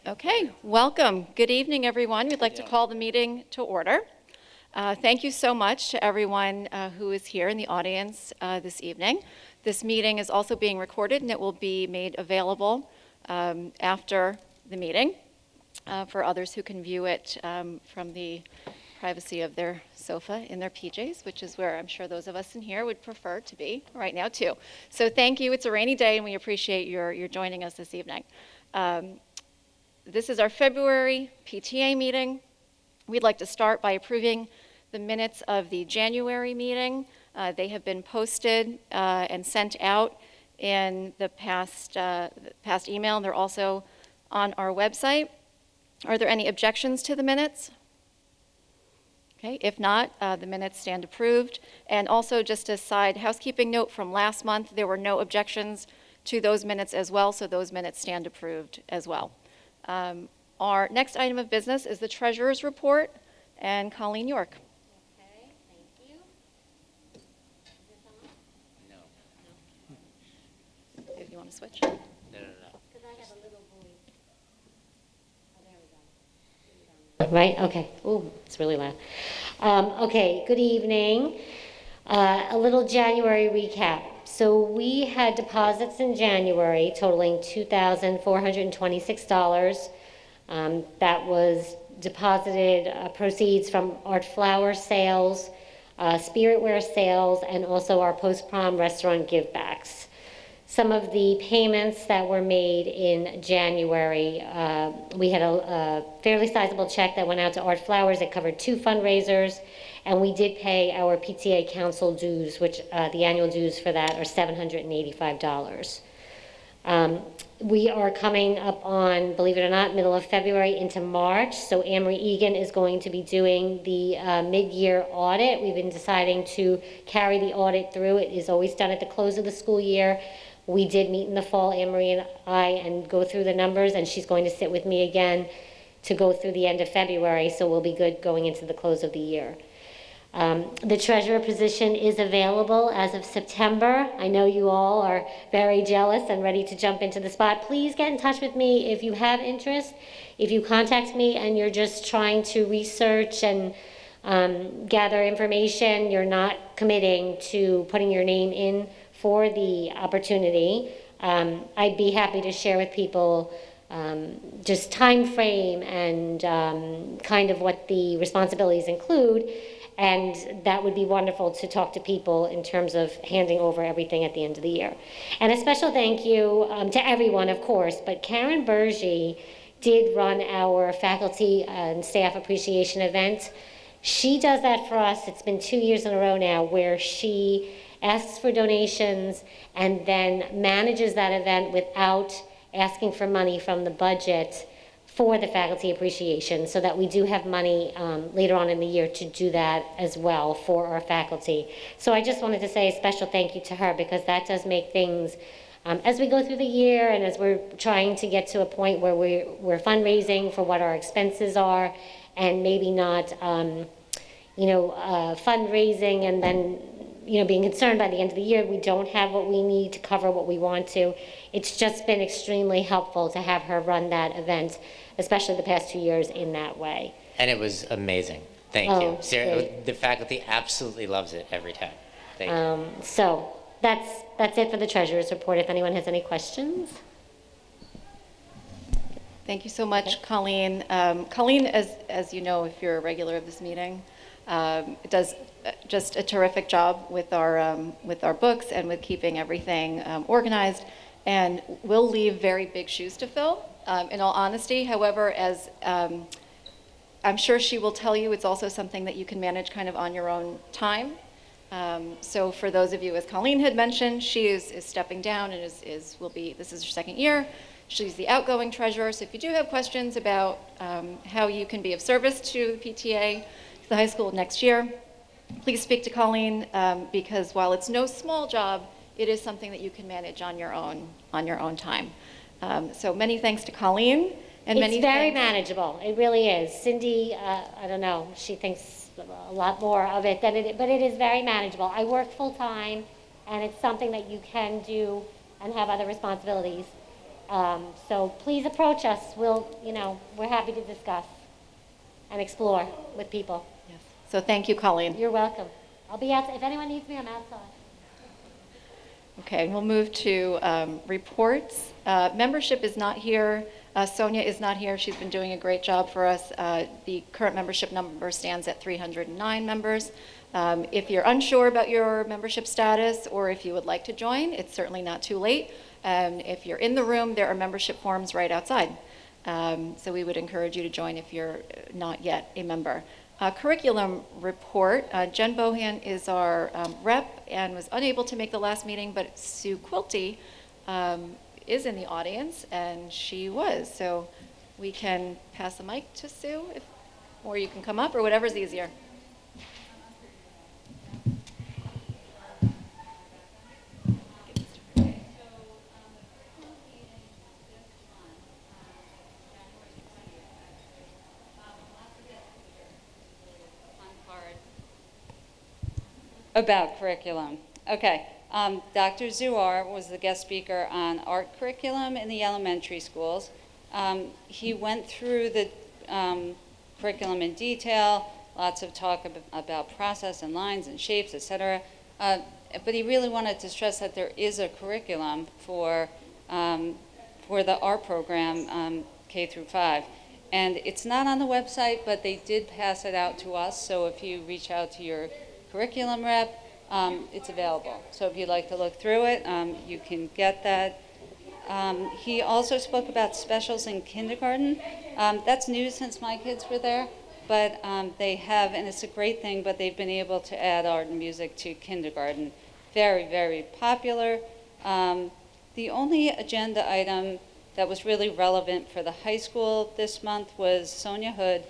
Okay, welcome. Good evening, everyone. We'd like to call the meeting to order. Thank you so much to everyone who is here in the audience this evening. This meeting is also being recorded and it will be made available after the meeting for others who can view it from the privacy of their sofa in their PJs, which is where I'm sure those of us in here would prefer to be right now too. So thank you. It's a rainy day and we appreciate your joining us this evening. This is our February PTA meeting. We'd like to start by approving the minutes of the January meeting. They have been posted and sent out in the past email, and they're also on our website. Are there any objections to the minutes? Okay, if not, the minutes stand approved. And also, just a side housekeeping note from last month, there were no objections to those minutes as well, so those minutes stand approved as well. Our next item of business is the treasurer's report, and Colleen York. Okay, thank you. Is this on? No. If you want to switch. No. Because I have a little voice. Oh, there we go. Right? Okay. Oh, it's really loud. Okay, good evening. A little January recap. So we had deposits in January totaling $2,426. That was deposited proceeds from art flower sales, spiritware sales, and also our post-prom restaurant givebacks. Some of the payments that were made in January, we had a fairly sizable check that went out to Art Flowers. It covered 2 fundraisers, and we did pay our PTA council dues, which the annual dues for that are $785. We are coming up on, believe it or not, middle of February into March, so Anne-Marie Egan is going to be doing the mid-year audit. We've been deciding to carry the audit through. It is always done at the close of the school year. We did meet in the fall, Anne-Marie and I, and go through the numbers, and she's going to sit with me again to go through the end of February, so we'll be good going into the close of the year. The treasurer position is available as of September. I know you all are very jealous and ready to jump into the spot. Please get in touch with me if you have interest. If you contact me and you're just trying to research and gather information, you're not committing to putting your name in for the opportunity, I'd be happy to share with people just time frame and kind of what the responsibilities include, and that would be wonderful to talk to people in terms of handing over everything at the end of the year. And a special thank you to everyone, of course, but Karen Bergy did run our faculty and staff appreciation event. She does that for us. It's been 2 years in a row now where she asks for donations and then manages that event without asking for money from the budget for the faculty appreciation, so that we do have money later on in the year to do that as well for our faculty. So I just wanted to say a special thank you to her, because that does make things, as we go through the year and as we're trying to get to a point where we're fundraising for what our expenses are, and maybe not fundraising and then being concerned by the end of the year we don't have what we need to cover what we want to. It's just been extremely helpful to have her run that event, especially the past 2 years, in that way. And it was amazing. Thank you. Sarah, the faculty absolutely loves it every time. Thank you. So that's it for the treasurer's report. If anyone has any questions. Thank you so much, Colleen. Colleen, as you know, if you're a regular of this meeting, does just a terrific job with our books and with keeping everything organized, and will leave very big shoes to fill, in all honesty. However, as I'm sure she will tell you, it's also something that you can manage kind of on your own time. So for those of you, as Colleen had mentioned, she is stepping down and this is her second year. She's the outgoing treasurer. So if you do have questions about how you can be of service to the PTA, to the high school next year, please speak to Colleen, because while it's no small job, it is something that you can manage on your own time. So many thanks to Colleen, and it's very manageable. It really is. Cindy, I don't know, she thinks a lot more of it than it, but it is very manageable. I work full time, and it's something that you can do and have other responsibilities So please approach us. We're happy to discuss and explore with people. Yes. So thank you, Colleen. You're welcome. I'll be out. If anyone needs me, I'm outside. Okay, we'll move to reports. Membership is not here. Sonia is not here. She's been doing a great job for us. The current membership number stands at 309 members. If you're unsure about your membership status or if you would like to join, it's certainly not too late. If you're in the room, there are membership forms right outside. So we would encourage you to join if you're not yet a member. Curriculum report. Jen Bohan is our rep and was unable to make the last meeting, but Sue Quilty is in the audience, and she was. So we can pass the mic to Sue, or you can come up, or whatever's easier. About curriculum. Okay. Dr. Zuar was the guest speaker on art curriculum in the elementary schools. He went through the curriculum in detail, lots of talk about process and lines and shapes, etc. But he really wanted to stress that there is a curriculum for the art program K through 5. And it's not on the website, but they did pass it out to us. So if you reach out to your curriculum rep, it's available. So if you'd like to look through it, you can get that. He also spoke about specials in kindergarten. That's new since my kids were there, but they have, and it's a great thing, but they've been able to add art and music to kindergarten. Very, very popular. The only agenda item that was really relevant for the high school this month was Sonia Hood,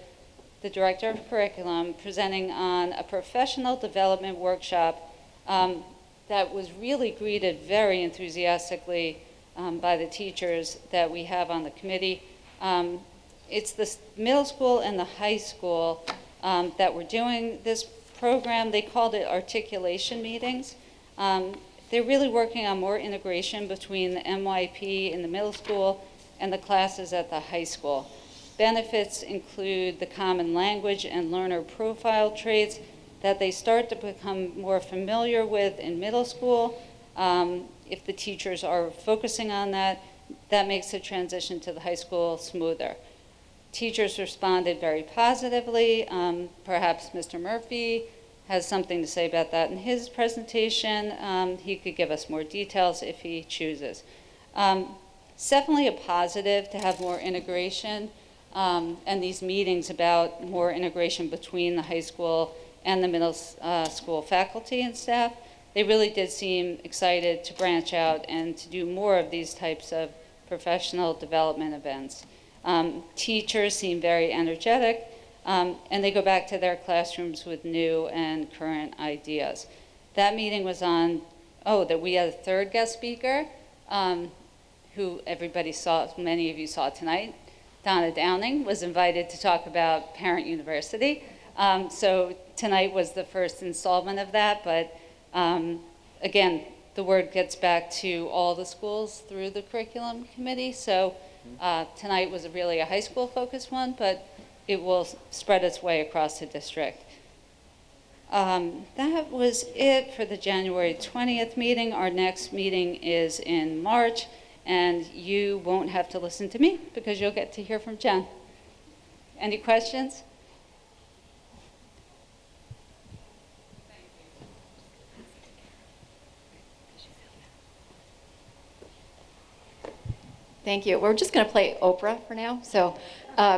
the director of curriculum, presenting on a professional development workshop that was really greeted very enthusiastically by the teachers that we have on the committee. It's the middle school and the high school that were doing this program. They called it articulation meetings. They're really working on more integration between the MYP in the middle school and the classes at the high school. Benefits include the common language and learner profile traits that they start to become more familiar with in middle school. If the teachers are focusing on that, that makes the transition to the high school smoother. Teachers responded very positively. Perhaps Mr. Murphy has something to say about that in his presentation. He could give us more details if he chooses. It's definitely a positive to have more integration. And these meetings about more integration between the high school and the middle school faculty and staff, they really did seem excited to branch out and to do more of these types of professional development events. Teachers seem very energetic, and they go back to their classrooms with new and current ideas. That meeting was on, that we had a third guest speaker, who everybody saw, many of you saw tonight. Donna Downing was invited to talk about Parent University. So tonight was the first installment of that, but again, the word gets back to all the schools through the curriculum committee. So tonight was really a high school focused one, but it will spread its way across the district. That was it for the January 20th meeting. Our next meeting is in March. And you won't have to listen to me because you'll get to hear from Jen. Any questions? Thank you. We're just going to play Oprah for now. So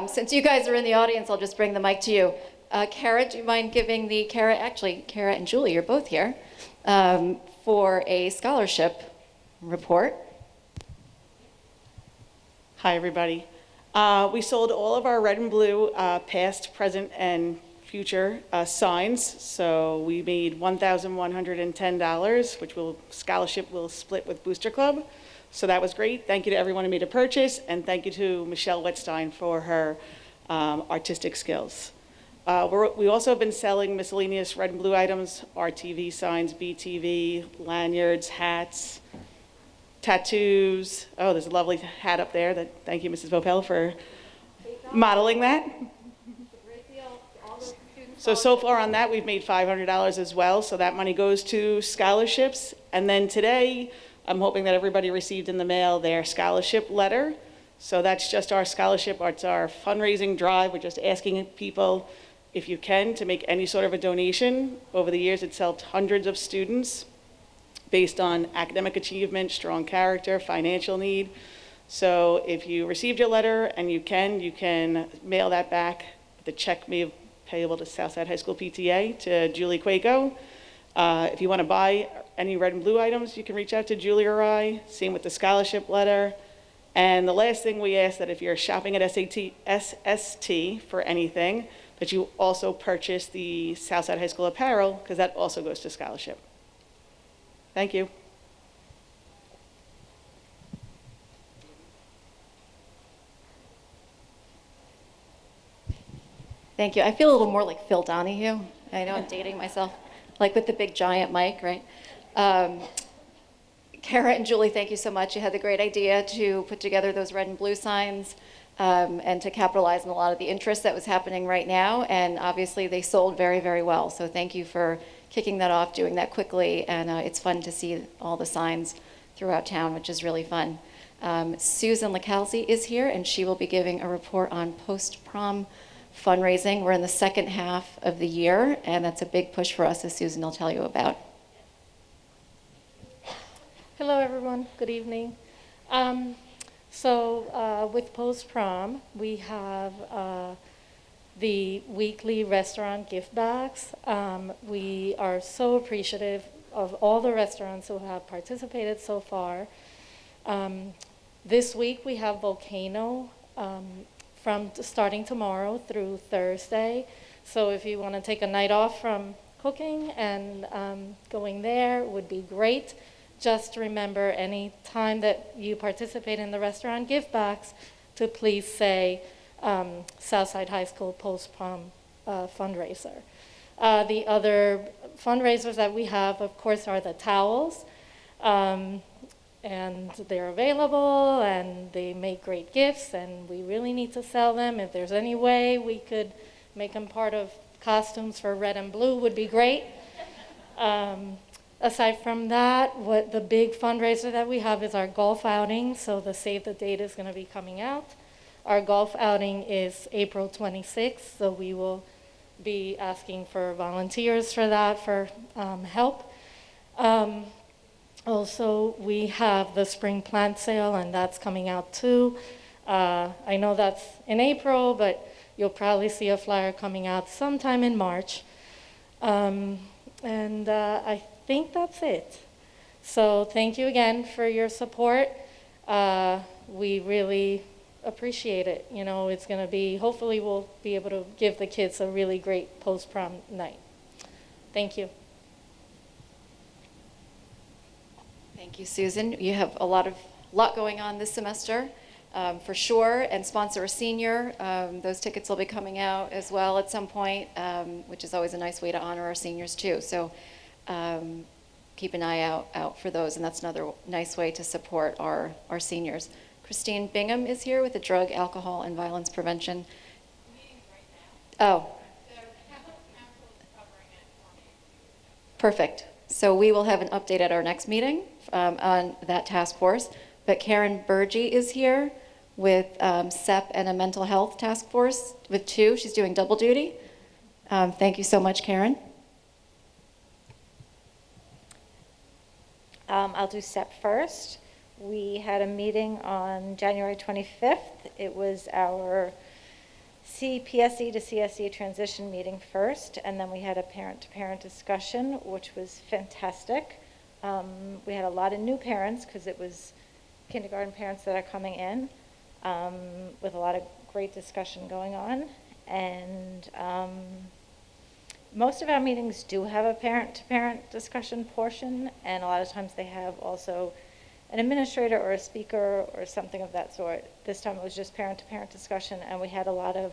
since you guys are in the audience, I'll just bring the mic to you. Kara, do you mind giving Kara and Julie, you're both here, for a scholarship report. Hi, everybody. We sold all of our red and blue past, present, and future signs. So we made $1,110, which scholarship will split with Booster Club. So that was great. Thank you to everyone who made a purchase, and thank you to Michelle Wettstein for her artistic skills. We also have been selling miscellaneous red and blue items, RTV signs, BTV, lanyards, hats, tattoos. Oh, there's a lovely hat up there. Thank you, Mrs. Vopel, for modeling that. So far on that, we've made $500 as well, so that money goes to scholarships. And then today, I'm hoping that everybody received in the mail their scholarship letter. So that's just our scholarship, it's our fundraising drive. We're just asking people, if you can, to make any sort of a donation. Over the years, it's helped hundreds of students based on academic achievement, strong character, financial need. So if you received your letter and you can mail that back. The check may be payable to Southside High School PTA, to Julie Quaco. If you want to buy any red and blue items, you can reach out to Julie or I. Same with the scholarship letter. And the last thing we ask, that if you're shopping at SST for anything, that you also purchase the Southside High School apparel, because that also goes to scholarship. Thank you. Thank you. I feel a little more like Phil Donahue. I know I'm dating myself, like with the big giant mic, right? Kara and Julie, thank you so much. You had the great idea to put together those red and blue signs and to capitalize on a lot of the interest that was happening right now. And obviously they sold very, very well. So thank you for kicking that off, doing that quickly. And it's fun to see all the signs throughout town, which is really fun. Susan Lacalzi is here, and she will be giving a report on post-prom fundraising. We're in the second half of the year, and that's a big push for us, as Susan will tell you about. Hello, everyone. Good evening. With Post-prom, we have the weekly restaurant gift bags. We are so appreciative of all the restaurants who have participated so far. This week, we have Volcano from starting tomorrow through Thursday. So if you want to take a night off from cooking and going there would be great. Just remember, any time that you participate in the restaurant gift bags, to please say Southside High School Post-prom fundraiser. The other fundraisers that we have, of course, are the towels. And they're available, and they make great gifts, and we really need to sell them. If there's any way we could make them part of costumes for red and blue, would be great. Aside from that, what the big fundraiser that we have is our golf outing. So the save the date is going to be coming out. Our golf outing is April 26th, so we will be asking for volunteers for that, for help. Also, we have the spring plant sale, and that's coming out too. I know that's in April, but you'll probably see a flyer coming out sometime in March. I think that's it. So thank you again for your support. We really appreciate it. You know, it's going to be, hopefully we'll be able to give the kids a really great post-prom night. Thank you. Thank you, Susan. You have a lot going on this semester, for sure, and sponsor a senior. Those tickets will be coming out as well at some point, which is always a nice way to honor our seniors too. So keep an eye out for those, and that's another nice way to support our seniors. Christine Bingham is here with the Drug, Alcohol, and Violence Prevention. Oh. Perfect. So we will have an update at our next meeting on that task force. But Karen Burgee is here with SEP and a mental health task force with 2. She's doing double duty. Thank you so much, Karen. I'll do SEP first. We had a meeting on January 25th. It was our CPSE to CSE transition meeting first, and then we had a parent-to-parent discussion, which was fantastic. We had a lot of new parents because it was kindergarten parents that are coming in, with a lot of great discussion going on. And most of our meetings do have a parent-to-parent discussion portion, and a lot of times they have also an administrator or a speaker or something of that sort. This time it was just parent-to-parent discussion, and we had a lot of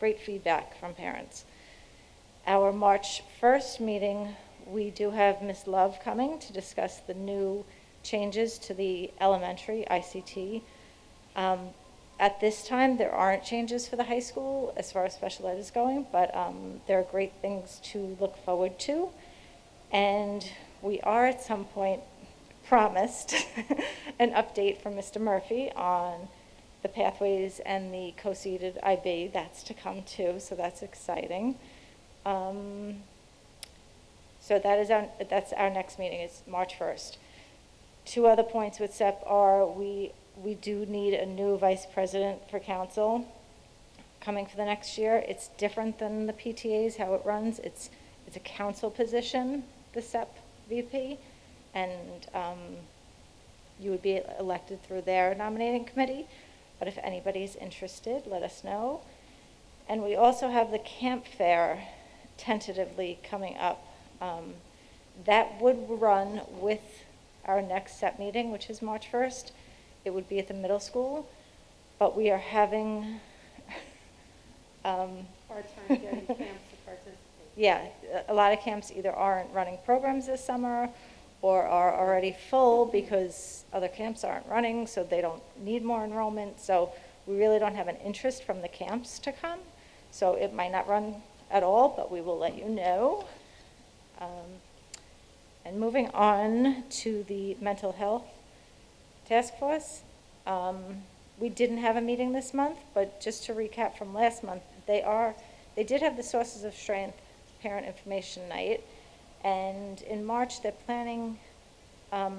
great feedback from parents. Our March 1st meeting, we do have Ms. Love coming to discuss the new changes to the elementary ICT. At this time, there aren't changes for the high school as far as special ed is going, but there are great things to look forward to. And we are at some point promised an update from Mr. Murphy on the pathways and the co-seated IB. That's to come too, so that's exciting. So that's our next meeting. It's March 1st. Two other points with SEP are we do need a new vice president for council coming for the next year. It's different than the PTAs, how it runs. It's a council position, the SEP VP, and you would be elected through their nominating committee. But if anybody's interested, let us know. And we also have the camp fair tentatively coming up. That would run with our next SEP meeting, which is March 1st. It would be at the middle school, but we are having Hard time getting camps to participate. yeah, a lot of camps either aren't running programs this summer or are already full because other camps aren't running, so they don't need more enrollment. So we really don't have an interest from the camps to come. So it might not run at all, but we will let you know. And moving on to the mental health task force. We didn't have a meeting this month, but just to recap from last month, they did have the Sources of Strength Parent Information Night, and in March they're planning, I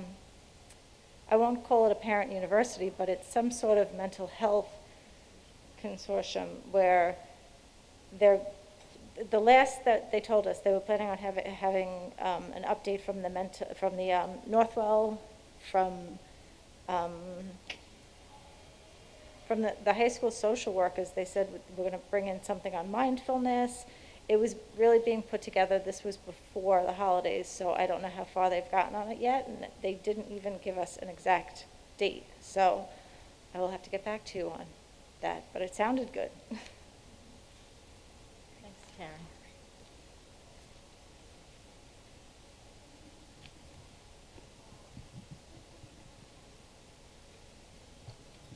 won't call it a parent university, but it's some sort of mental health consortium where the last that they told us, they were planning on having an update from the Northwell, from the high school social workers. They said we're going to bring in something on mindfulness. It was really being put together. This was before the holidays, so I don't know how far they've gotten on it yet, and they didn't even give us an exact date. So I will have to get back to you on that, but it sounded good. Thanks, Karen.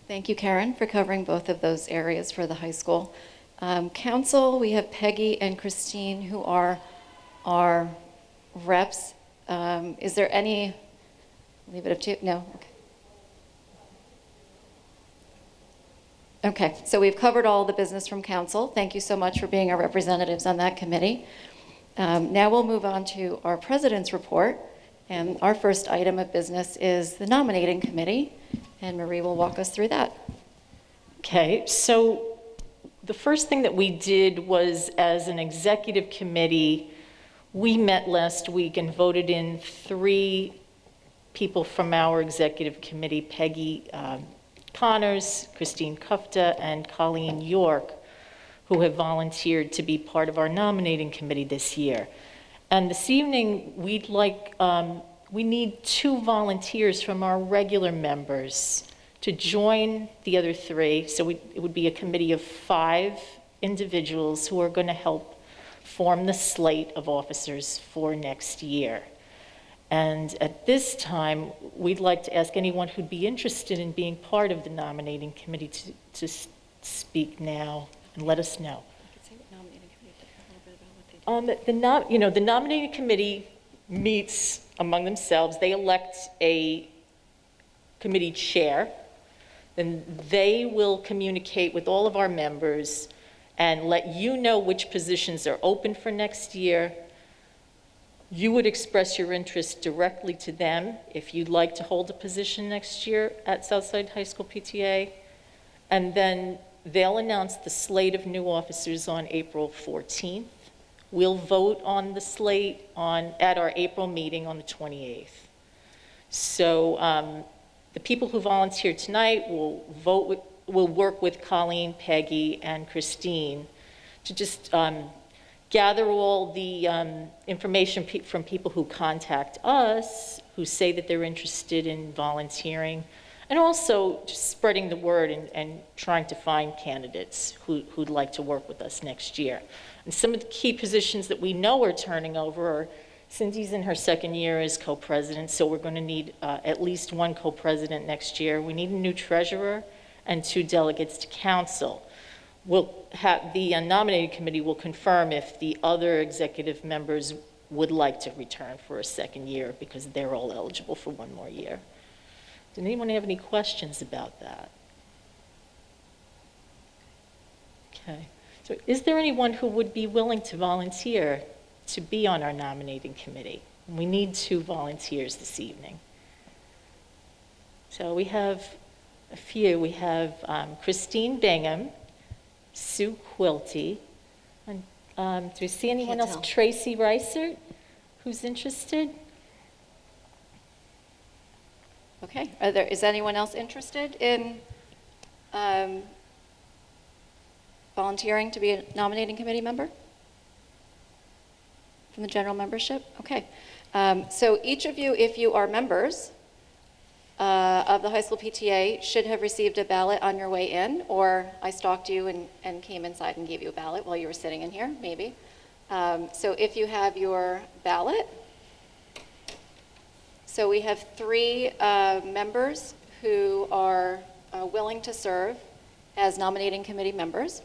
Thank you, Karen, for covering both of those areas for the high school. Council, we have Peggy and Christine, who are our reps. Is there any, leave it up to you? No? Okay, so we've covered all the business from council. Thank you so much for being our representatives on that committee. Now we'll move on to our president's report. And our first item of business is the nominating committee. And Marie will walk us through that. Okay, so the first thing that we did was, as an executive committee, we met last week and voted in 3 people from our executive committee, Peggy Connors, Christine Kufta, and Colleen York, who have volunteered to be part of our nominating committee this year. And this evening, we need 2 volunteers from our regular members to join the other 3. So it would be a committee of 5 individuals who are going to help form the slate of officers for next year. And at this time, we'd like to ask anyone who'd be interested in being part of the nominating committee to speak now and let us know. The nominating committee meets among themselves. They elect a committee chair. Then they will communicate with all of our members and let you know which positions are open for next year. You would express your interest directly to them if you'd like to hold a position next year at Southside High School PTA. And then they'll announce the slate of new officers on April 14th. We'll vote on the slate at our April meeting on the 28th. So the people who volunteered tonight will work with Colleen, Peggy, and Christine to just gather all the information from people who contact us, who say that they're interested in volunteering, and also just spreading the word and trying to find candidates who'd like to work with us next year. And some of the key positions that we know are turning over are Cindy's in her second year as co-president, so we're going to need at least one co-president next year. We need a new treasurer and 2 delegates to council. We'll have, the nominating committee will confirm if the other executive members would like to return for a second year, because they're all eligible for 1 more year. Did anyone have any questions about that? Okay. So is there anyone who would be willing to volunteer to be on our nominating committee? We need 2 volunteers this evening. So we have a few. We have Christine Bingham, Sue Quilty, and do we see anyone else? Tracy Reisert, who's interested? Okay, is anyone else interested in volunteering to be a nominating committee member from the general membership? Okay, so each of you, if you are members of the high school PTA, should have received a ballot on your way in, or I stalked you and came inside and gave you a ballot while you were sitting in here, maybe. So if you have your ballot, so we have 3 members who are willing to serve as nominating committee members.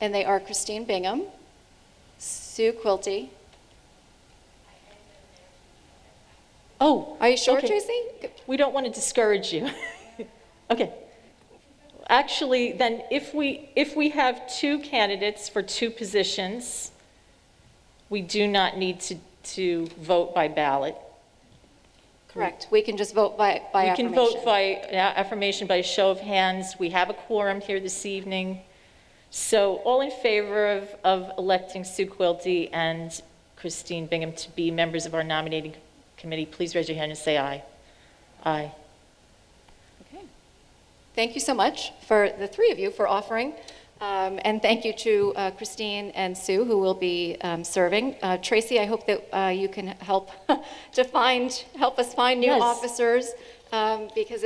And they are Christine Bingham, Sue Quilty. Oh, are you sure, okay. Tracy? We don't want to discourage you. Okay. Actually, then if we have 2 candidates for 2 positions, we do not need to vote by ballot. Correct. We can just vote by affirmation. We can vote by affirmation by a show of hands. We have a quorum here this evening. So all in favor of electing Sue Quilty and Christine Bingham to be members of our nominating committee, please raise your hand and say aye. Aye. Okay. Thank you so much for the 3 of you for offering. And thank you to Christine and Sue, who will be serving. Tracy, I hope that you can help help us find new officers, because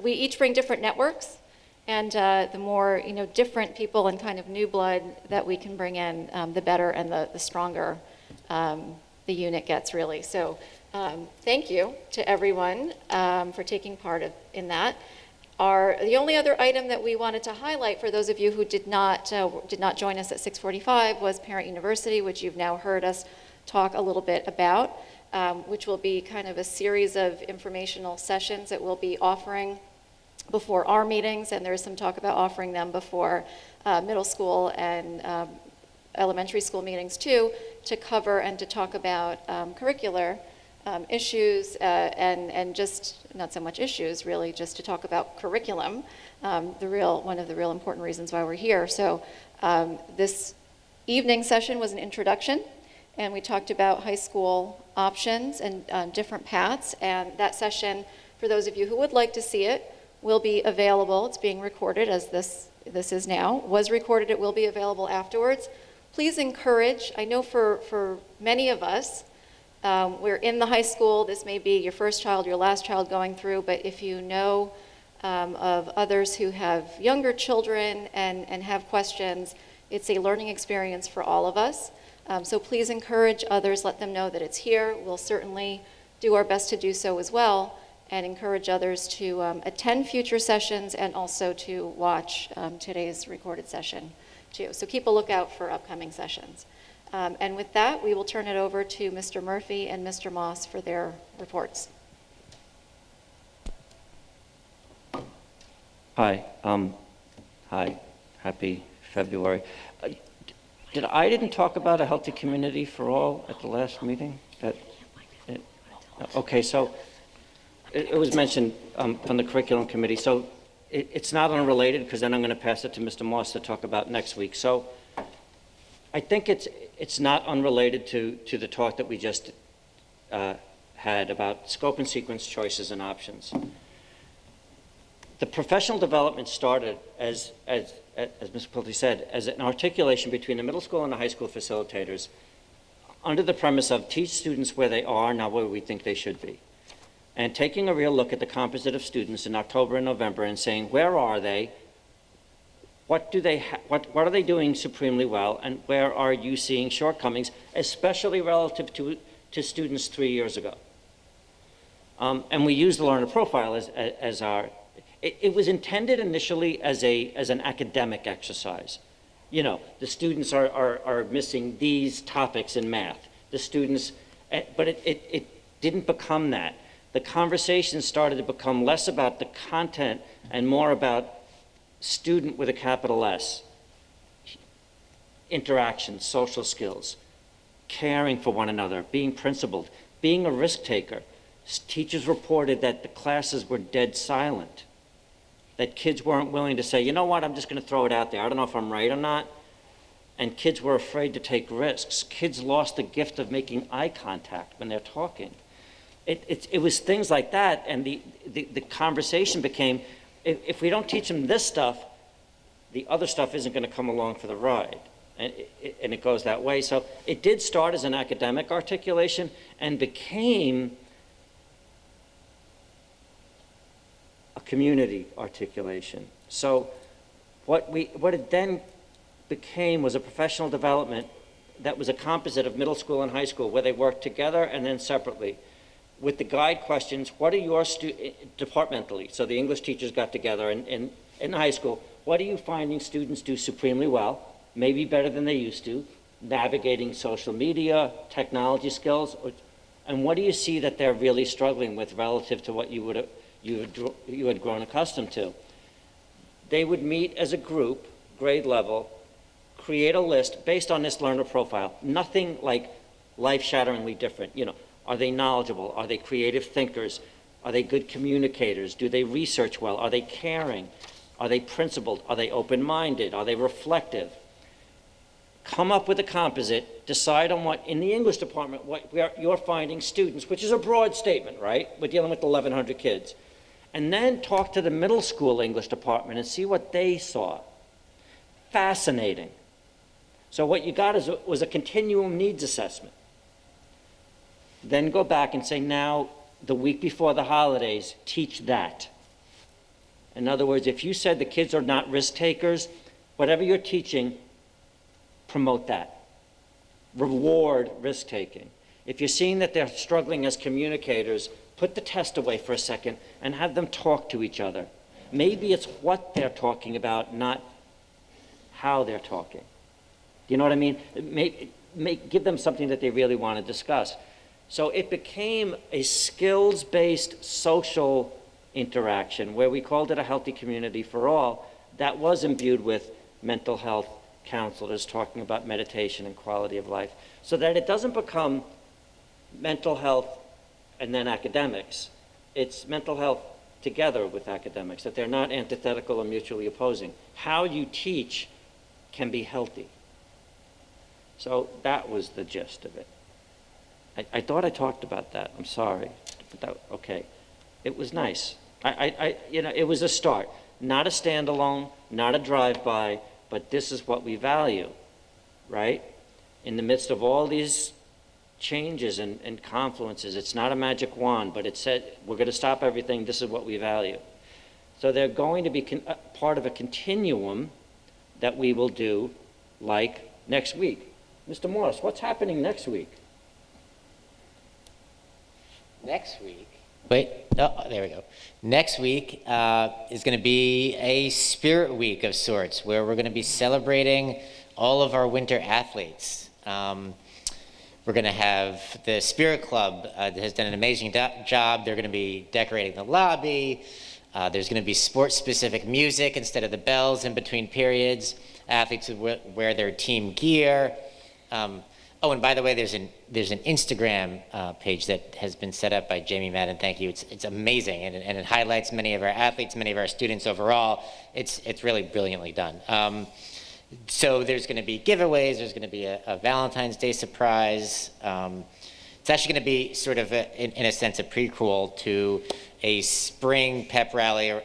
we each bring different networks, and the more different people and kind of new blood that we can bring in, the better and the stronger the unit gets, really. So thank you to everyone for taking part in that. The only other item that we wanted to highlight for those of you who did not join us at 6:45 was Parent University, which you've now heard us talk a little bit about, which will be kind of a series of informational sessions that we'll be offering before our meetings, and there's some talk about offering them before middle school and elementary school meetings too, to cover and to talk about curricular issues and just not so much issues, really, just to talk about curriculum, one of the real important reasons why we're here. So this evening session was an introduction, and we talked about high school options and different paths, and that session, for those of you who would like to see it, will be available. It's being recorded, as this is now. Was recorded, it will be available afterwards. Please encourage, I know for many of us, we're in the high school. This may be your first child, your last child going through, but if you know of others who have younger children and have questions, it's a learning experience for all of us. So please encourage others, let them know that it's here. We'll certainly do our best to do so as well, and encourage others to attend future sessions and also to watch today's recorded session too. So keep a lookout for upcoming sessions. And with that, we will turn it over to Mr. Murphy and Mr. Moss for their reports. Hi. Hi. Happy February. I didn't talk about a healthy community for all at the last meeting? Okay, so it was mentioned from the curriculum committee. So it's not unrelated, because then I'm going to pass it to Mr. Moss to talk about next week. So I think it's not unrelated to the talk that we just had about scope and sequence choices and options. The professional development started, as Ms. Quilty said, as an articulation between the middle school and the high school facilitators under the premise of teach students where they are, not where we think they should be. And taking a real look at the composite of students in October and November and saying, where are they? what are they doing supremely well, and where are you seeing shortcomings, especially relative to students 3 years ago? And we use the learner profile as our, it was intended initially as an academic exercise. You know, the students are missing these topics in math. The students, but it didn't become that. The conversation started to become less about the content and more about student with a capital S. Interaction, social skills, caring for one another, being principled, being a risk taker. Teachers reported that the classes were dead silent, that kids weren't willing to say, you know what, I'm just going to throw it out there. I don't know if I'm right or not. And kids were afraid to take risks. Kids lost the gift of making eye contact when they're talking. It was things like that, and the conversation became, if we don't teach them this stuff, the other stuff isn't going to come along for the ride. And it goes that way. So it did start as an academic articulation and became a community articulation. So what it then became was a professional development that was a composite of middle school and high school, where they worked together and then separately. With the guide questions, what are your departmentally? So the English teachers got together in high school. What are you finding students do supremely well, maybe better than they used to, navigating social media, technology skills, and what do you see that they're really struggling with relative to what you had grown accustomed to? They would meet as a group, grade level, create a list based on this learner profile. Nothing like life-shatteringly different. You know, are they knowledgeable? Are they creative thinkers? Are they good communicators? Do they research well? Are they caring? Are they principled? Are they open-minded? Are they reflective? Come up with a composite, decide on what, in the English department, you're finding students, which is a broad statement, right? We're dealing with 1,100 kids. And then talk to the middle school English department and see what they saw. Fascinating. So what you got was a continuum needs assessment. Then go back and say, now, the week before the holidays, teach that. In other words, if you said the kids are not risk takers, whatever you're teaching, promote that. Reward risk taking. If you're seeing that they're struggling as communicators, put the test away for a second and have them talk to each other. Maybe it's what they're talking about, not how they're talking. Do you know what I mean? Give them something that they really want to discuss. So it became a skills-based social interaction where we called it a healthy community for all that was imbued with mental health counselors talking about meditation and quality of life, so that it doesn't become mental health and then academics. It's mental health together with academics, that they're not antithetical or mutually opposing. How you teach can be healthy. So that was the gist of it. I thought I talked about that. I'm sorry. But okay. It was nice. It was a start. Not a standalone, not a drive-by, but this is what we value, right? In the midst of all these changes and confluences, it's not a magic wand, but it said, we're going to stop everything, this is what we value. So they're going to be part of a continuum that we will do, like next week. Mr. Morris, what's happening next week? Next week? Wait, oh, there we go. Next week is going to be a spirit week of sorts, where we're going to be celebrating all of our winter athletes. We're going to have the Spirit Club that has done an amazing job. They're going to be decorating the lobby. There's going to be sports-specific music instead of the bells in between periods. Athletes will wear their team gear. Oh, and by the way, there's an Instagram page that has been set up by Jamie Madden. Thank you. It's amazing, and it highlights many of our athletes, many of our students overall. It's really brilliantly done. So there's going to be giveaways. There's going to be a Valentine's Day surprise. It's actually going to be sort of, in a sense, a prequel to a spring pep rally, or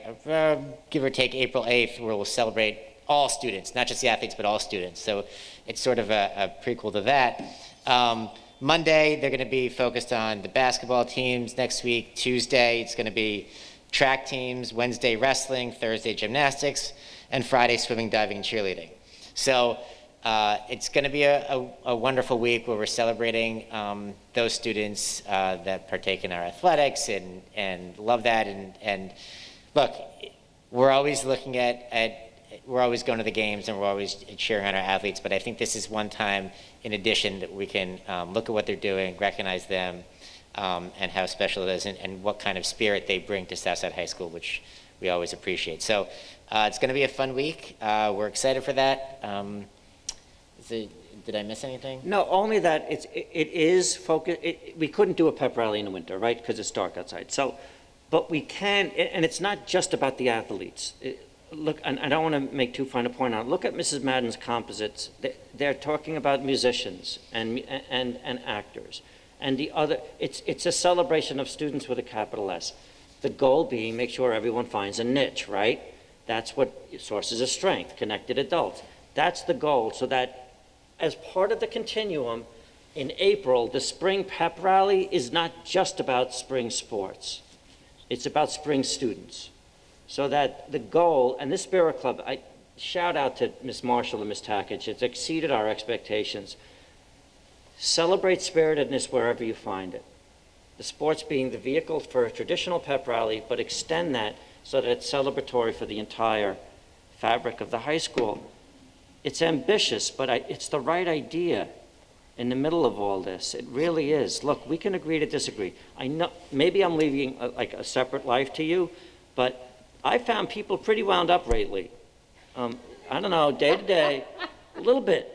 give or take April 8th, where we'll celebrate all students, not just the athletes, but all students. So it's sort of a prequel to that. Monday, they're going to be focused on the basketball teams. Next week, Tuesday, it's going to be track teams. Wednesday, wrestling. Thursday, gymnastics. and Friday swimming, diving, and cheerleading. So it's going to be a wonderful week where we're celebrating those students that partake in our athletics and love that. And look, we're always looking we're always going to the games and we're always cheering on our athletes, but I think this is one time in addition that we can look at what they're doing, recognize them, and how special it is, and what kind of spirit they bring to Southside High School, which we always appreciate. So it's going to be a fun week. We're excited for that. Did I miss anything? No, only that it is focused, we couldn't do a pep rally in the winter, right, because it's dark outside. So, but we can, and it's not just about the athletes. Look, and I don't want to make too fine a point on it. Look at Mrs. Madden's composites. They're talking about musicians and actors. And the other, it's a celebration of students with a capital S. The goal being make sure everyone finds a niche, right? That's what sources of strength, connected adults. That's the goal, so that as part of the continuum, in April, the spring pep rally is not just about spring sports. It's about spring students. So that the goal, and this Spirit Club, I shout out to Ms. Marshall and Ms. Takich, it's exceeded our expectations. Celebrate spiritedness wherever you find it. The sports being the vehicle for a traditional pep rally, but extend that so that it's celebratory for the entire fabric of the high school. It's ambitious, but it's the right idea in the middle of all this. It really is. Look, we can agree to disagree. I know, maybe I'm leaving like a separate life to you, but I found people pretty wound up lately. I don't know, day to day, a little bit.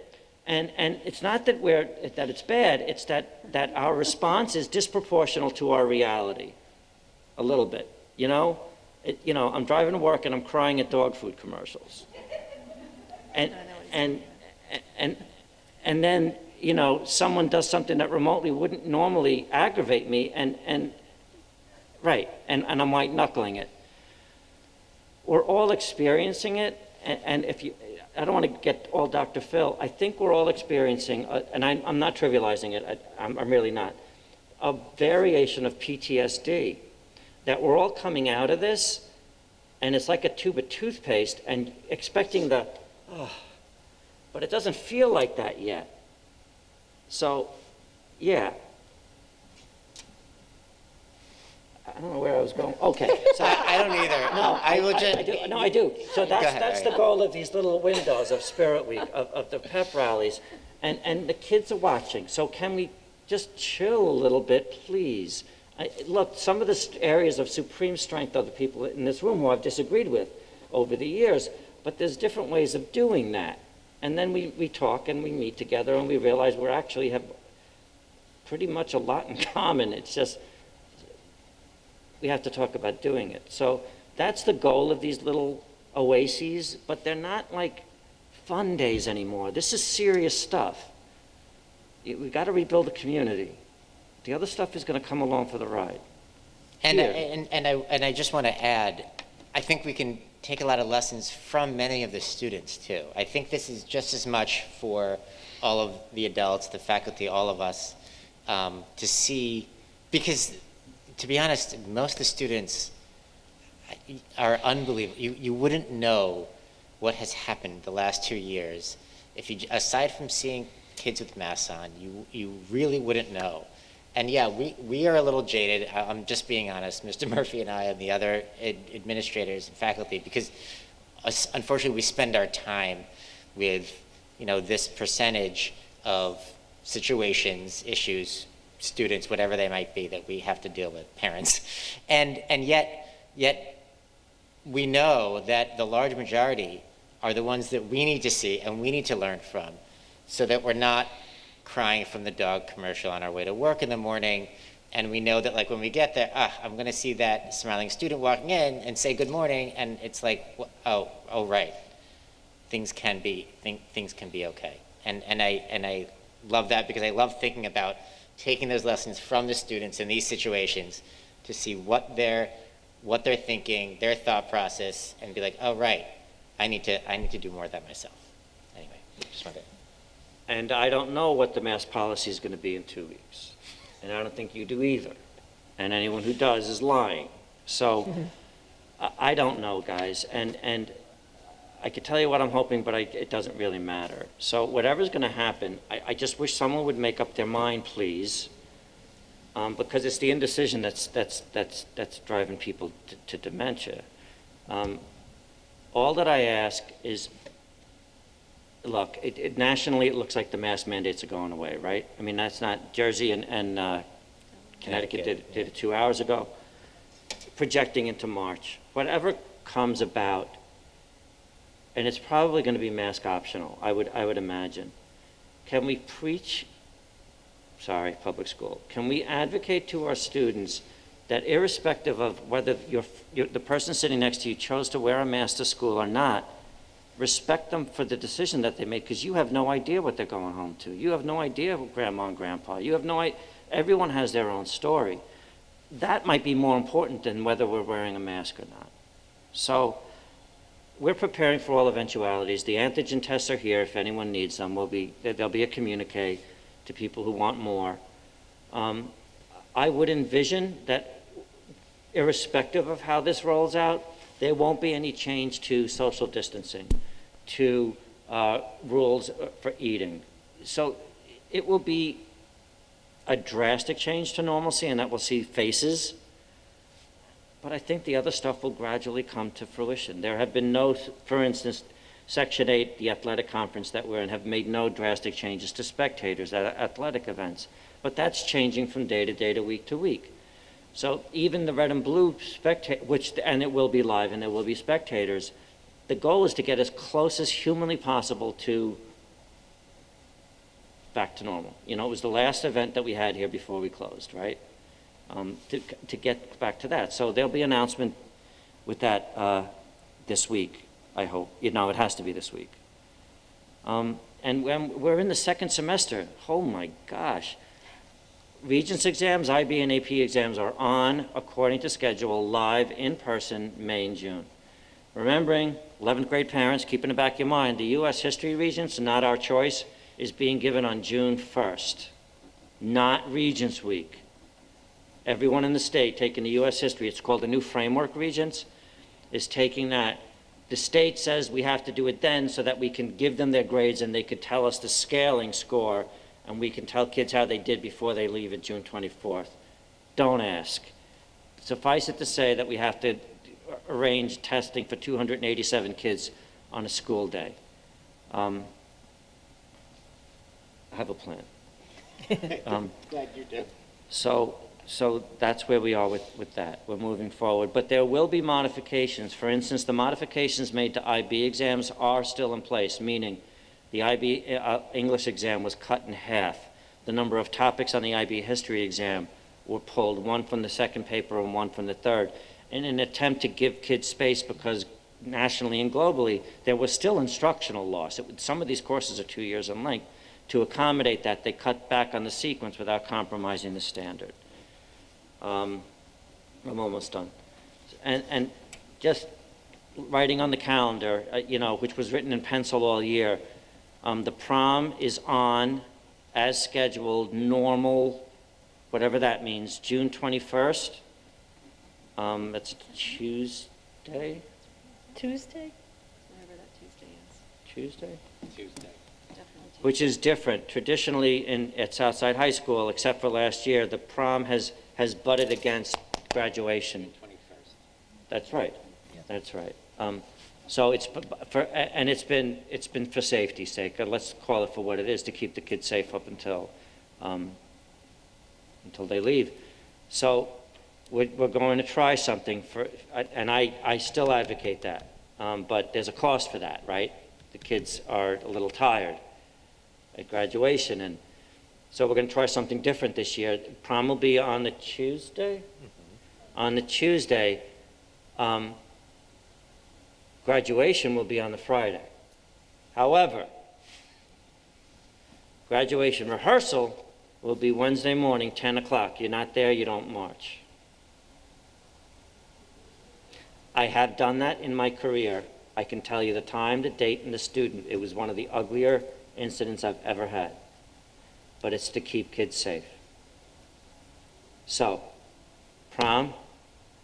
And it's not that it's bad, it's that our response is disproportional to our reality, a little bit, you know? I'm driving to work and I'm crying at dog food commercials. And then, someone does something that remotely wouldn't normally aggravate me, and I'm white knuckling it. We're all experiencing it, and I don't want to get all Dr. Phil, I think we're all experiencing, and I'm not trivializing it, I'm really not, a variation of PTSD, that we're all coming out of this, and it's like a tube of toothpaste, and expecting but it doesn't feel like that yet. So, yeah. I don't know where I was going. Okay. So I don't either. No, I will just. I do. So Go ahead, that's the goal of these little windows of Spirit Week, of the pep rallies. And the kids are watching. So can we just chill a little bit, please? Look, some of the areas of supreme strength are the people in this room who I've disagreed with over the years, but there's different ways of doing that. And then we talk and we meet together and we realize we actually have pretty much a lot in common. It's just, we have to talk about doing it. So that's the goal of these little oases, but they're not like fun days anymore. This is serious stuff. We've got to rebuild the community. The other stuff is going to come along for the ride. And I just want to add, I think we can take a lot of lessons from many of the students too. I think this is just as much for all of the adults, the faculty, all of us, to see, because to be honest, most of the students are unbelievable. You wouldn't know what has happened the last 2 years if you, aside from seeing kids with masks on, you really wouldn't know. And yeah, we are a little jaded. I'm just being honest, Mr. Murphy and I and the other administrators and faculty, because unfortunately we spend our time with, this percentage of situations, issues, students, whatever they might be, that we have to deal with, parents. And yet we know that the large majority are the ones that we need to see and we need to learn from, so that we're not crying from the dog commercial on our way to work in the morning, and we know that like when we get there, I'm going to see that smiling student walking in and say good morning, and it's like, oh right, things can be okay, and I love that, because I love thinking about taking those lessons from the students in these situations to see what they're thinking, their thought process, and be like, oh right, I need to do more of that myself. Anyway, just wanted to. And I don't know what the mask policy is going to be in 2 weeks. And I don't think you do either. And anyone who does is lying. So I don't know, guys. And I could tell you what I'm hoping, but it doesn't really matter. So whatever's going to happen, I just wish someone would make up their mind, please, because it's the indecision that's driving people to dementia. All that I ask is, look, nationally it looks like the mask mandates are going away, right? I mean, that's not, Jersey and Connecticut did it 2 hours ago. Projecting into March, whatever comes about, and it's probably going to be mask optional, I would imagine. Can we preach, sorry, public school, can we advocate to our students that irrespective of whether the person sitting next to you chose to wear a mask to school or not, respect them for the decision that they made, because you have no idea what they're going home to. You have no idea who grandma and grandpa, you have no idea, everyone has their own story. That might be more important than whether we're wearing a mask or not. So we're preparing for all eventualities. The antigen tests are here if anyone needs them. There'll be a communique to people who want more. I would envision that irrespective of how this rolls out, there won't be any change to social distancing, to rules for eating. So it will be a drastic change to normalcy, and that we'll see faces. But I think the other stuff will gradually come to fruition. There have been no, for instance, Section 8, the athletic conference that we're in, have made no drastic changes to spectators at athletic events. But that's changing from day to day to week. So even the red and blue and it will be live and there will be spectators, the goal is to get as close as humanly possible to back to normal. You know, it was the last event that we had here before we closed, right? To get back to that. So there'll be an announcement with that this week, I hope. You know, it has to be this week. And when we're in the second semester, oh my gosh. Regents exams, IB and AP exams are on, according to schedule, live in person, May and June. Remembering, 11th grade parents, keep in the back of your mind, the U.S. History Regents, not our choice, is being given on June 1st, not Regents Week. Everyone in the state taking the U.S. history, it's called the new framework Regents, is taking that. The state says we have to do it then so that we can give them their grades and they could tell us the scaling score and we can tell kids how they did before they leave at June 24th. Don't ask. Suffice it to say that we have to arrange testing for 287 kids on a school day. I have a plan. Glad you do. So that's where we are with that. We're moving forward. But there will be modifications. For instance, the modifications made to IB exams are still in place, meaning the IB English exam was cut in half. The number of topics on the IB history exam were pulled, one from the second paper and one from the third, in an attempt to give kids space because nationally and globally, there was still instructional loss. Some of these courses are 2 years in length. To accommodate that, they cut back on the sequence without compromising the standard. I'm almost done. And just writing on the calendar, which was written in pencil all year, the prom is on, as scheduled, normal, whatever that means, June 21st. That's Tuesday? Tuesday? Whatever that Tuesday is. Tuesday? Tuesday. Definitely Tuesday. Which is different. Traditionally, at Southside High School, except for last year, the prom has butted against graduation. 21st. That's right. Yeah. That's right. So it's been for safety's sake. Let's call it for what it is, to keep the kids safe up until they leave. So we're going to try something and I still advocate that. But there's a cost for that, right? The kids are a little tired at graduation, and so we're going to try something different this year. Prom will be on the Tuesday. Mm-hmm. On the Tuesday, graduation will be on the Friday. However, graduation rehearsal will be Wednesday morning, 10 o'clock. You're not there, you don't march. I have done that in my career. I can tell you the time, the date, and the student. It was one of the uglier incidents I've ever had. But it's to keep kids safe. So, prom,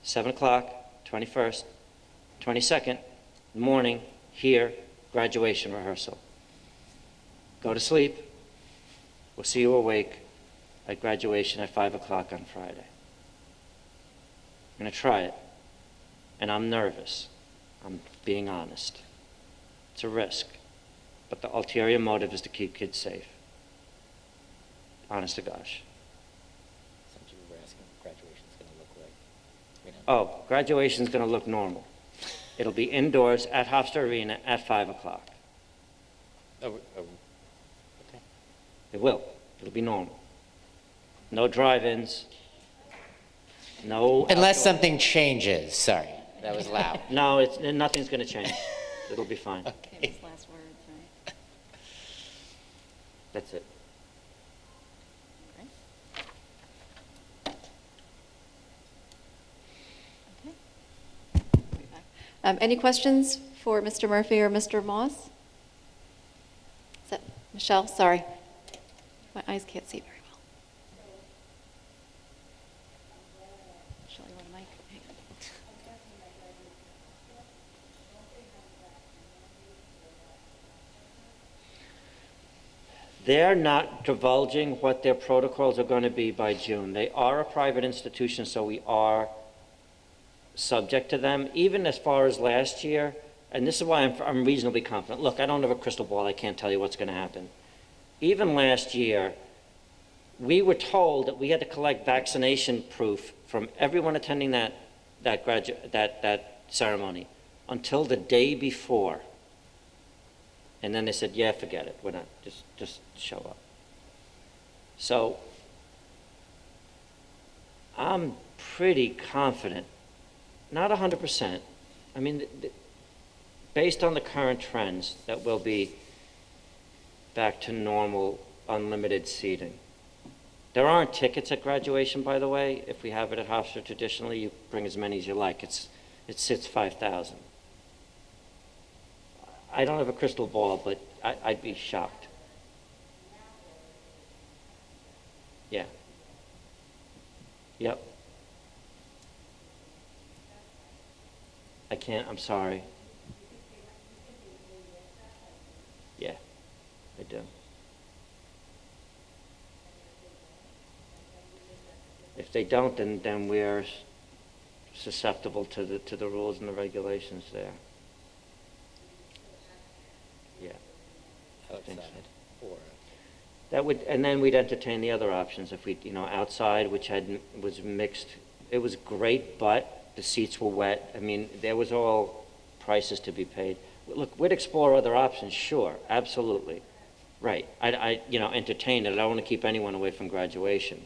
7 o'clock, 21st, 22nd, morning, here, graduation rehearsal. Go to sleep. We'll see you awake at graduation at 5 o'clock on Friday. I'm going to try it. And I'm nervous. I'm being honest. It's a risk. But the ulterior motive is to keep kids safe. Honest to gosh. Since you were asking what graduation's going to look like. We don't- Oh, graduation's going to look normal. It'll be indoors at Hofstra Arena at 5 o'clock. Oh, okay. It will. It'll be normal. No drive-ins. No. Unless outdoor- something changes, sorry, that was loud. No, nothing's going to change. It'll be fine. Okay. Famous last words, right? That's it. Any questions for Mr. Murphy or Mr. Moss? Is that Michelle? Sorry. My eyes can't see very well. Michelle, you want a mic? Hang on. They're not divulging what their protocols are going to be by June. They are a private institution, so we are subject to them, even as far as last year. And this is why I'm reasonably confident. Look, I don't have a crystal ball. I can't tell you what's going to happen. Even last year, we were told that we had to collect vaccination proof from everyone attending that ceremony until the day before. And then they said, yeah, forget it. We're not, just show up. So I'm pretty confident, not 100%. I mean, based on the current trends, that we'll be back to normal unlimited seating. There aren't tickets at graduation, by the way. If we have it at Hofstra, traditionally, you bring as many as you like. It sits 5,000. I don't have a crystal ball, but I'd be shocked. Yeah. Yep. I can't, I'm sorry. Yeah, I do. If they don't, then we're susceptible to the rules and the regulations there. Yeah. I think so. Outside or That would, and then we'd entertain the other options if we, outside, which was mixed. It was great, but the seats were wet. I mean, there was all prices to be paid. Look, we'd explore other options, sure, absolutely. Right, I entertain it. I don't want to keep anyone away from graduation.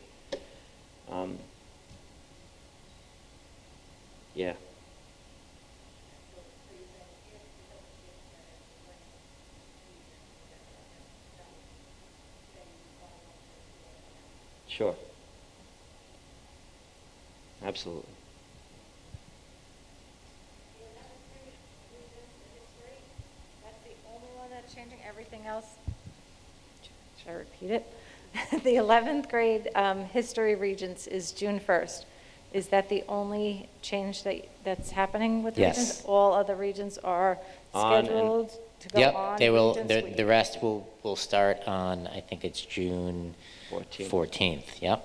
Yeah. Sure. Absolutely. That's the only one that's changing. Everything else, should I repeat it? The 11th grade history regents is June 1st. Is that the only change that's happening with Yes. regents? All other regents are On and- scheduled to go Yep, on they will, Regents Week. the rest will start on, I think it's June 14th, yep,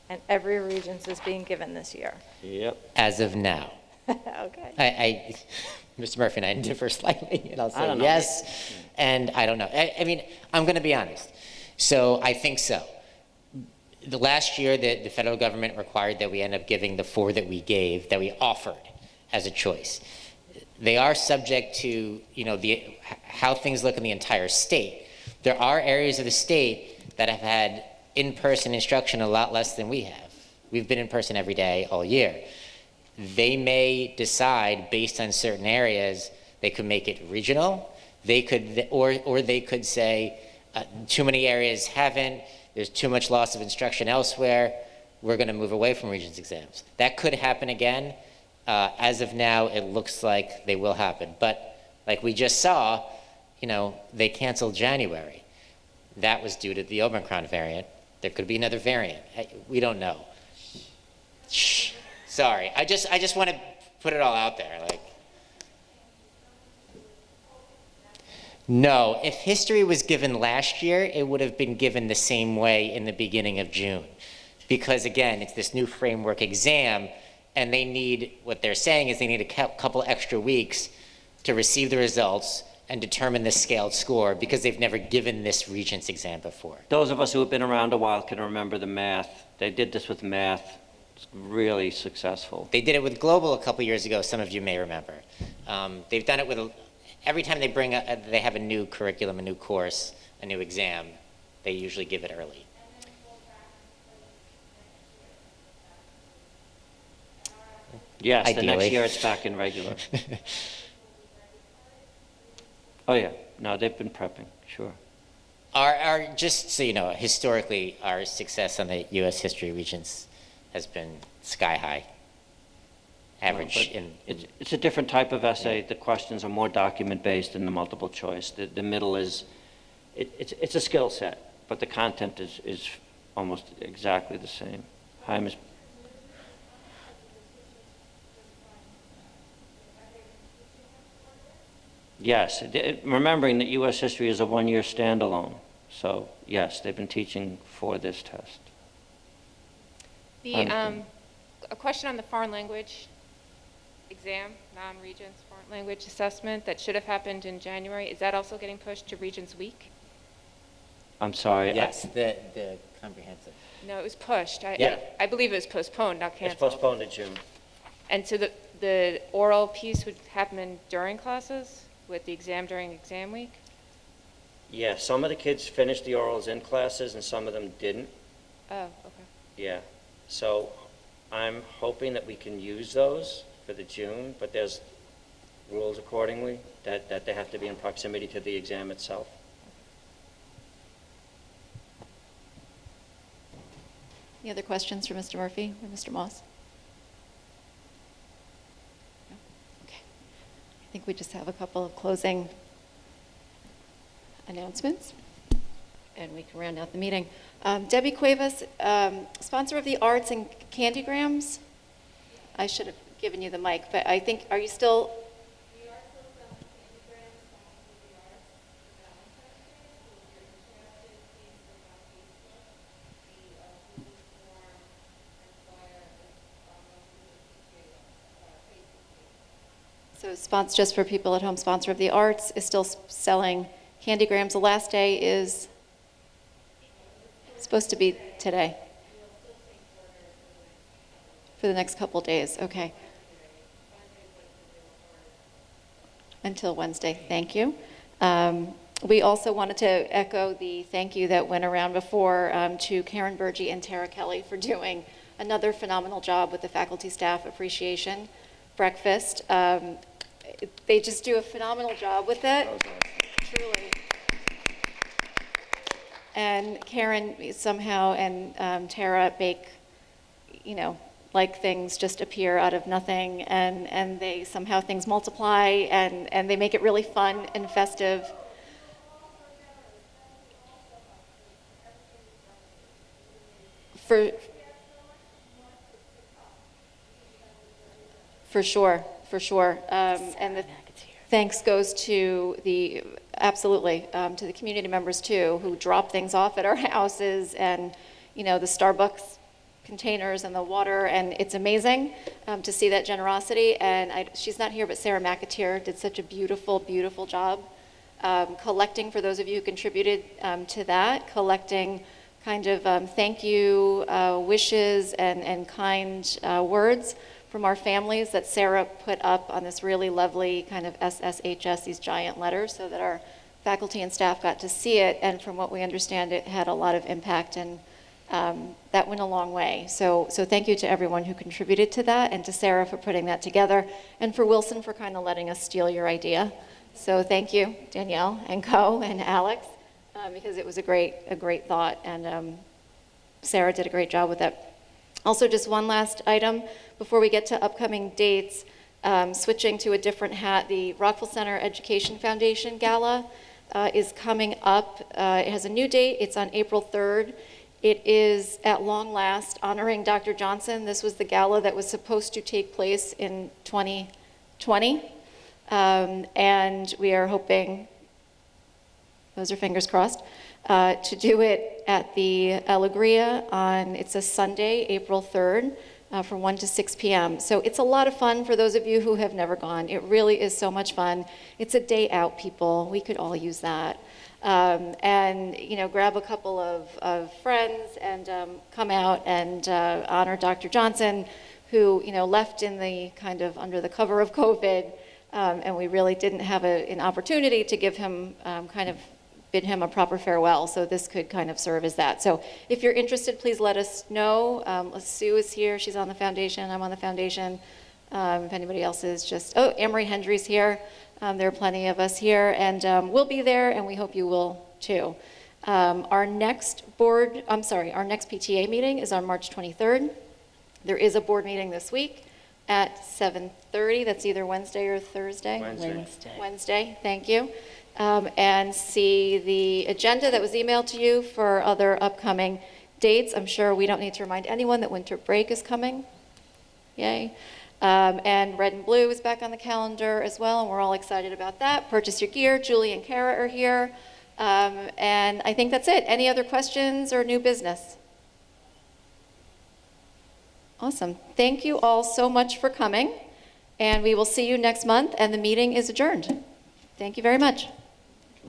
And every regents is being given this year. Yep. as of now. Okay. Mr. Murphy and I differ slightly, and I'll I say don't know. yes, and I don't know. I mean, I'm going to be honest. So I think so. The last year, the federal government required that we end up giving the 4 that we gave, that we offered as a choice. They are subject to, how things look in the entire state. There are areas of the state that have had in-person instruction a lot less than we have. We've been in person every day all year. They may decide, based on certain areas, they could make it regional. They could, or they could say, too many areas haven't. There's too much loss of instruction elsewhere. We're going to move away from Regents exams. That could happen again. As of now, it looks like they will happen. But like we just saw, they canceled January. That was due to the Omicron variant. There could be another variant. We don't know. Shh. Sorry. I just want to put it all out there. No, if history was given last year, it would have been given the same way in the beginning of June. Because again, it's this new framework exam, and they need, what they're saying is they need a couple extra weeks to receive the results and determine the scaled score, because they've never given this Regents exam before. Those of us who have been around a while can remember the math. They did this with math. It's really successful. They did it with Global a couple years ago, some of you may remember. They've done it with, every time they they have a new curriculum, a new course, a new exam, they usually give it early. Yes, the next Ideally. year it's back in regular. Oh, yeah. No, they've been prepping, sure. Just so you know, historically, our success on the U.S. History Regents has been sky high. Average No, it's a different type of essay. The questions are more document-based than the multiple choice. The middle is, it's a skill set, but the content is almost exactly the same. Hi, Ms. Yes, remembering that U.S. history is a one-year standalone. So, yes, they've been teaching for this test. A question on the foreign language exam, non-Regents foreign language assessment that should have happened in January. Is that also getting pushed to Regents Week? I'm sorry. Yes, the comprehensive. No, it was pushed. Yeah. I believe it was postponed, not It's canceled. postponed to June. And so the oral piece would happen during classes with the exam during exam week? Yeah, some of the kids finished the orals in classes and some of them didn't. Oh, okay. Yeah, so I'm hoping that we can use those for the June, but there's rules accordingly that they have to be in proximity to the exam itself. Any other questions for Mr. Murphy or Mr. Moss? No? Okay. I think we just have a couple of closing announcements, and we can round out the meeting. Debbie Cuevas, sponsor of the arts and Candygrams. I should have given you the mic, but I think, are you still? We are still selling Candygrams, sponsors of the arts for Valentine's Day. So if you're interested, please look on Facebook. The Google form and flyer is on the Facebook page. So sponsor, just for people at home, sponsor of the arts is still selling Candygrams. The last day is supposed to be today. For the next couple days, okay. Until Wednesday, thank you. We also wanted to echo the thank you that went around before to Karen Burgee and Tara Kelly for doing another phenomenal job with the faculty staff appreciation breakfast. They just do a phenomenal job with it, truly. And Karen somehow and Tara make, like things just appear out of nothing, and they somehow things multiply, and they make it really fun and festive. For sure. And the thanks goes to the, absolutely, to the community members too, who drop things off at our houses, and the Starbucks containers and the water, and it's amazing to see that generosity. And she's not here, but Sarah McAteer did such a beautiful, beautiful job collecting, for those of you who contributed to that, collecting kind of thank you wishes and kind words from our families that Sarah put up on this really lovely kind of SSHS, these giant letters, so that our faculty and staff got to see it. And from what we understand, it had a lot of impact, and that went a long way. So thank you to everyone who contributed to that, and to Sarah for putting that together, and for Wilson for kind of letting us steal your idea. So thank you, Danielle and Co. and Alex, because it was a great thought, and Sarah did a great job with it. Also, just one last item before we get to upcoming dates, switching to a different hat, the Rockville Centre Education Foundation Gala is coming up. It has a new date. It's on April 3rd. It is, at long last, honoring Dr. Johnson. This was the gala that was supposed to take place in 2020, and we are hoping those are fingers crossed, to do it at the Alegria on, it's a Sunday, April 3rd, from 1 to 6 p.m. So it's a lot of fun for those of you who have never gone. It really is so much fun. It's a day out, people. We could all use that. And, you know, grab a couple of friends and come out and honor Dr. Johnson, who, you know, left in the kind of under the cover of COVID, and we really didn't have an opportunity to give him kind of bid him a proper farewell, so this could kind of serve as that. So if you're interested, please let us know. Sue is here, she's on the foundation, I'm on the foundation. If anybody else is just, oh, Amory Hendry's here. There are plenty of us here, and we'll be there, and we hope you will too. Our next PTA meeting is on March 23rd. There is a board meeting this week at 7:30. That's either Wednesday or Thursday? Wednesday, thank you. And see the agenda that was emailed to you for other upcoming dates. I'm sure we don't need to remind anyone that winter break is coming. Yay. And Red and Blue is back on the calendar as well, and we're all excited about that. Purchase your gear. Julie and Kara are here. And I think that's it. Any other questions or new business? Awesome. Thank you all so much for coming, and we will see you next month, and the meeting is adjourned. Thank you very much.